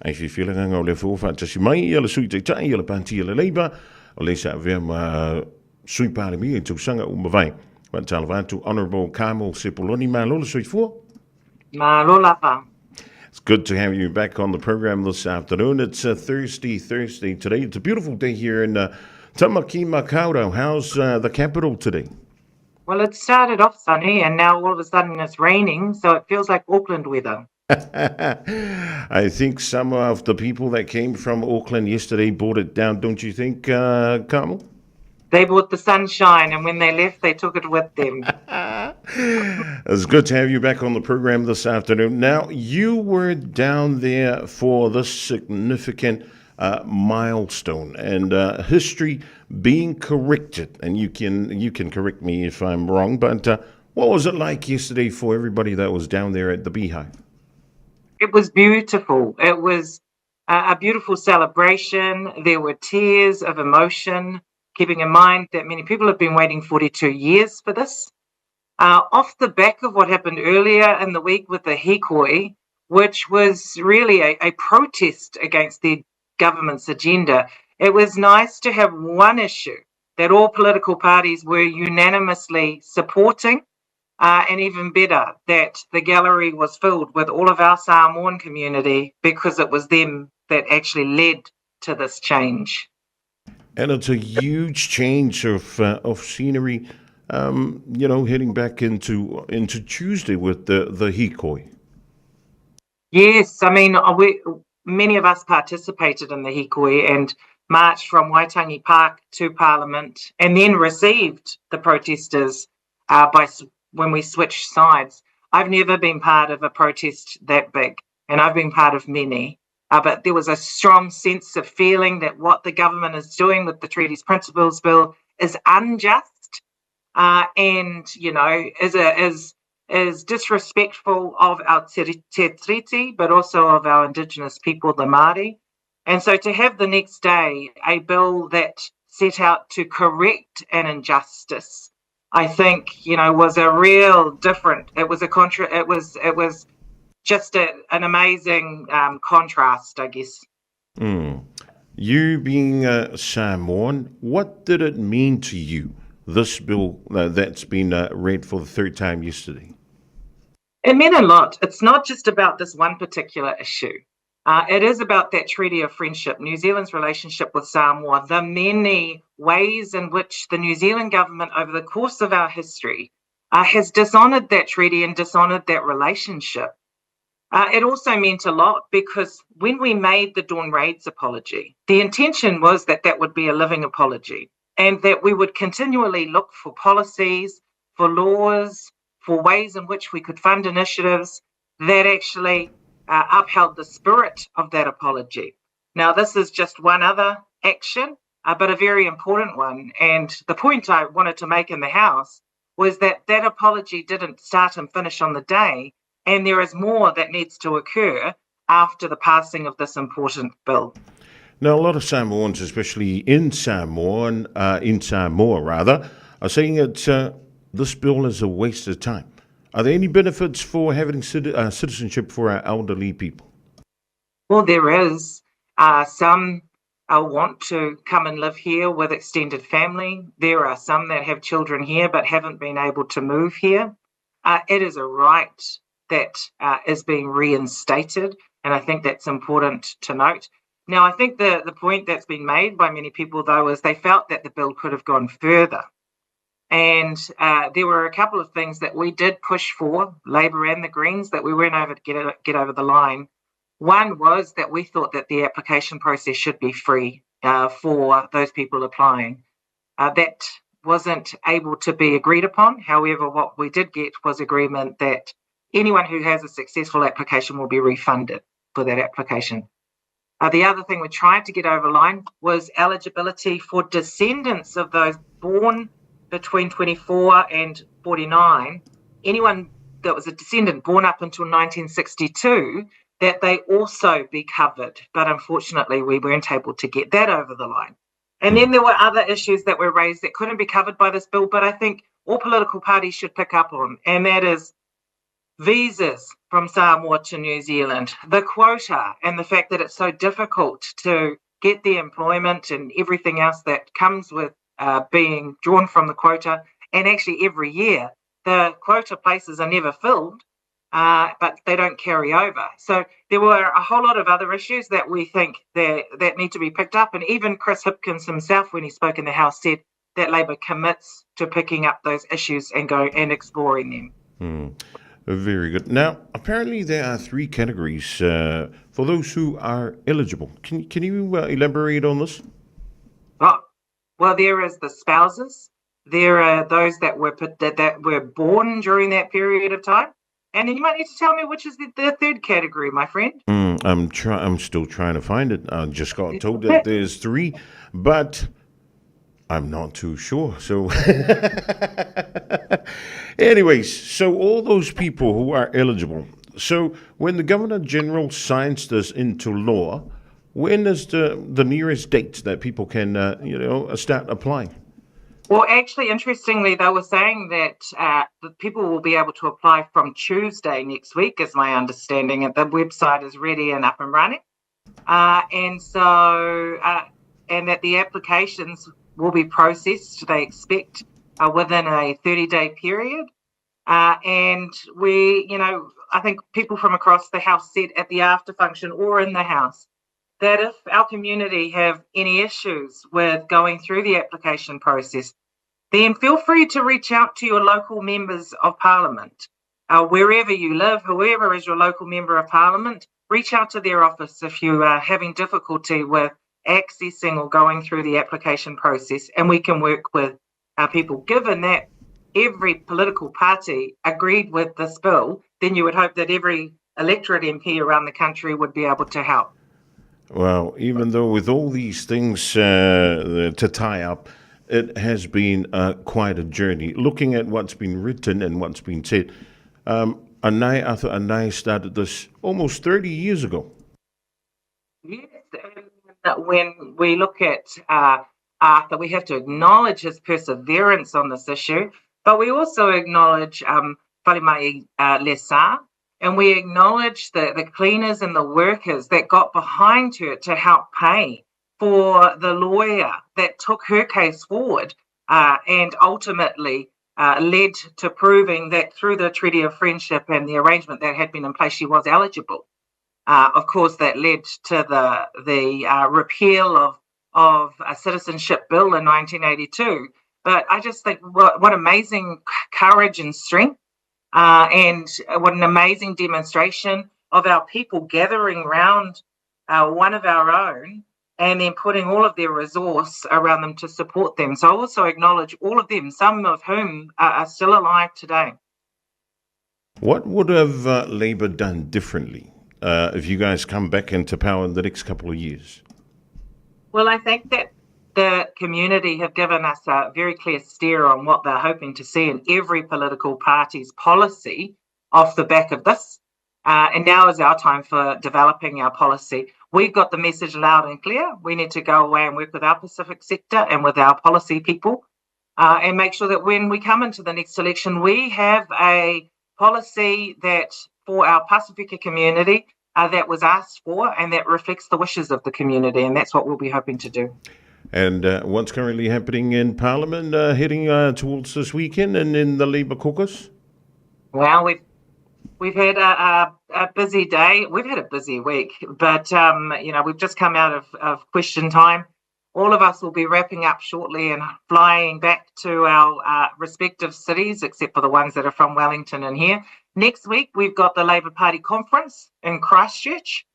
Ai whiwhilenga o le fōwhātasi mai, ia le sui te tai, ia le panti, ia le leiba, o le sa vea ma sui pāle mi, e tūsanga umawai. Wa talavatu, Honourable Carmel Sepuloni, mālola sui fua. Malolapa. It's good to have you back on the program this afternoon. It's Thursday today. It's a beautiful day here in Tamaki Makaurau. How's the capital today? Well, it started off sunny and now all of a sudden it's raining, so it feels like Auckland weather. I think some of the people that came from Auckland yesterday brought it down, don't you think, Carmel? They brought the sunshine, and when they left, they took it with them. It's good to have you back on the program this afternoon. Now, you were down there for this significant milestone and history being corrected. And you can correct me if I'm wrong, but what was it like yesterday for everybody that was down there at the Beehive? It was beautiful. It was a beautiful celebration. There were tears of emotion, keeping in mind that many people have been waiting 42 years for this. Off the back of what happened earlier in the week with the hikoi, which was really a protest against the government's agenda, it was nice to have one issue that all political parties were unanimously supporting, and even better, that the gallery was filled with all of our Samoan community because it was them that actually led to this change. And it's a huge change of scenery, heading back into Tuesday with the hikoi. Yes, I mean, many of us participated in the hikoi and marched from Waitangi Park to Parliament, and then received the protesters when we switched sides. I've never been part of a protest that big, and I've been part of many. But there was a strong sense of feeling that what the government is doing with the Treaties Principles Bill is unjust, and is disrespectful of our te treaty, but also of our Indigenous people, the Māori. And so to have the next day a bill that set out to correct an injustice, I think was a real different. It was It was just an amazing contrast, I guess. You being Samoan, what did it mean to you, this bill that's been read for the third time yesterday? It meant a lot. It's not just about this one particular issue. It is about that treaty of friendship, New Zealand's relationship with Samoa, the many ways in which the New Zealand government over the course of our history has dishonoured that treaty and dishonoured that relationship. It also meant a lot because when we made the Dawn Raids apology, the intention was that that would be a living apology, and that we would continually look for policies, for laws, for ways in which we could fund initiatives that actually upheld the spirit of that apology. Now, this is just one other action, but a very important one. And the point I wanted to make in the House was that that apology didn't start and finish on the day. And there is more that needs to occur after the passing of this important bill. Now, a lot of Samoans, especially in Samoa, are saying that this bill is a waste of time. Are there any benefits for having citizenship for our elderly people? Well, there is. Some want to come and live here with extended family. There are some that have children here but haven't been able to move here. It is a right that is being reinstated, and I think that's important to note. Now, I think the point that's been made by many people, though, is they felt that the bill could have gone further. And there were a couple of things that we did push for, Labor and the Greens, that we weren't able to get over the line. One was that we thought that the application process should be free for those people applying. That wasn't able to be agreed upon. However, what we did get was agreement that anyone who has a successful application will be refunded for that application. The other thing we tried to get over the line was eligibility for descendants of those born between 24 and 49, anyone that was a descendant born up until 1962, that they also be covered. But unfortunately, we weren't able to get that over the line. And then there were other issues that were raised that couldn't be covered by this bill, but I think all political parties should pick up on, and that is visas from Samoa to New Zealand. The quota and the fact that it's so difficult to get the employment and everything else that comes with being drawn from the quota. And actually every year, the quota places are never filled, but they don't carry over. So there were a whole lot of other issues that we think that need to be picked up. And even Chris Hipkins himself, when he spoke in the House, said that Labor commits to picking up those issues and exploring them. Very good. Now, apparently there are three categories for those who are eligible. Can you elaborate on this? Well, there is the spouses. There are those that were born during that period of time. And then you might need to tell me which is the third category, my friend. I'm still trying to find it. I just got told that there's three, but I'm not too sure. So, anyways, so all those people who are eligible. So, when the Governor General signs this into law, when is the nearest date that people can, start applying? Well, actually, interestingly, they were saying that the people will be able to apply from Tuesday next week, is my understanding. And the website is ready and up and running. And that the applications will be processed, they expect, within a 30-day period. And I think people from across the House said at the after function or in the House that if our community have any issues with going through the application process, then feel free to reach out to your local members of Parliament. Wherever you live, whoever is your local member of Parliament, reach out to their office if you are having difficulty with accessing or going through the application process, and we can work with people. Given that every political party agreed with this bill, then you would hope that every electorate MP around the country would be able to help. Well, even though with all these things to tie up, it has been quite a journey. Looking at what's been written and what's been said, Arthur Anai started this almost 30 years ago. Yes, and when we look at Arthur, we have to acknowledge his perseverance on this issue, but we also acknowledge Whalemai Lesa, and we acknowledge the cleaners and the workers that got behind her to help pay for the lawyer that took her case forward and ultimately led to proving that through the Treaty of Friendship and the arrangement that had been in place, she was eligible. Of course, that led to the repeal of a citizenship bill in 1982. But I just think what amazing courage and strength and what an amazing demonstration of our people gathering around one of our own and then putting all of their resource around them to support them. So I also acknowledge all of them, some of whom are still alive today. What would have Labour done differently if you guys come back into power in the next couple of years? Well, I think that the community have given us a very clear steer on what they're hoping to see in every political party's policy off the back of this. And now is our time for developing our policy. We've got the message loud and clear. We need to go away and work with our Pacific sector and with our policy people and make sure that when we come into the next election, we have a policy that for our Pasifika community that was asked for and that reflects the wishes of the community. And that's what we'll be hoping to do. And what's currently happening in Parliament heading towards this weekend and in the Labour caucus? Well, we've had a busy day. We've had a busy week, but we've just come out of question time. All of us will be wrapping up shortly and flying back to our respective cities, except for the ones that are from Wellington and here. Next week, we've got the Labour Party conference in Christchurch.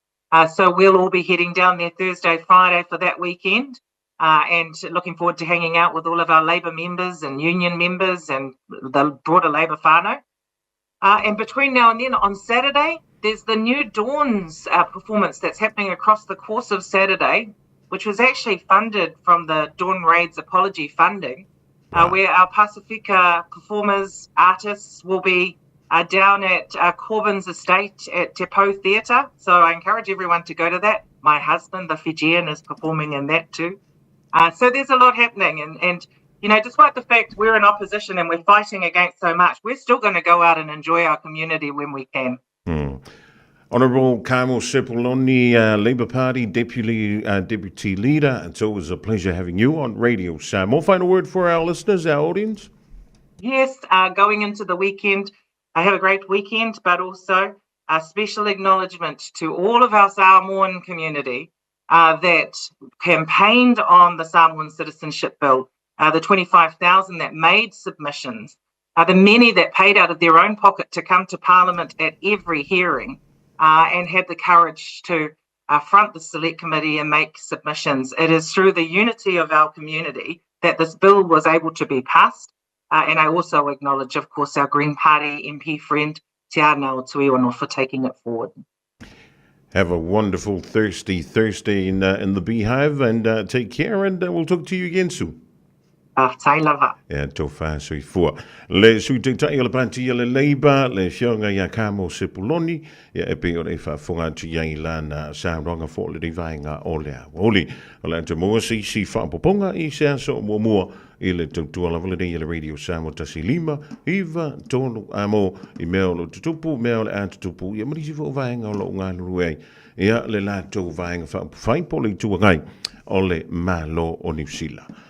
So we'll all be heading down there Thursday, Friday for that weekend. And looking forward to hanging out with all of our Labour members and union members and the broader Labour whānau. And between now and then, on Saturday, there's the New Dawns performance that's happening across the course of Saturday, which was actually funded from the Dawn Raids Apology funding, where our Pasifika performers, artists will be down at Corbyn's estate at Te Pou Theatre. So I encourage everyone to go to that. My husband, the Fijian, is performing in that too. So there's a lot happening. And despite the fact we're in opposition and we're fighting against so much, we're still going to go out and enjoy our community when we can. Honourable Carmel Sepuloni, Labour Party Deputy Leader, it's always a pleasure having you on Radio Samoa. Final word for our listeners, our audience? Yes, going into the weekend, I have a great weekend, but also a special acknowledgement to all of our Samoan community that campaigned on the Samoan Citizenship Bill, the 25,000 that made submissions, the many that paid out of their own pocket to come to Parliament at every hearing and had the courage to front the Select Committee and make submissions. It is through the unity of our community that this bill was able to be passed. And I also acknowledge, of course, our Green Party MP friend, Te Anao Tuiwano, for taking it forward. Have a wonderful Thursday in the Beehive, and take care, and we'll talk to you again soon. Tai lava. E tō whāsui fua. Le sui te tai o le panti le Labour, le whionga ia Carmel Sepuloni, ia e pe o le whaafonga tu iai lana sauranga fo le rivainga o le Aoauli. O le ante mua si whaapoponga i se aso mua i le tautua la valere i le Radio Samoa tasi lima, iwa tonu amo i mea o lo tutupu, mea o le atutupu, ia marisi fo vainga o lo ngā luruei, ia le lātou vainga whaapuwhai po le tuangai o le malo o New Zealand.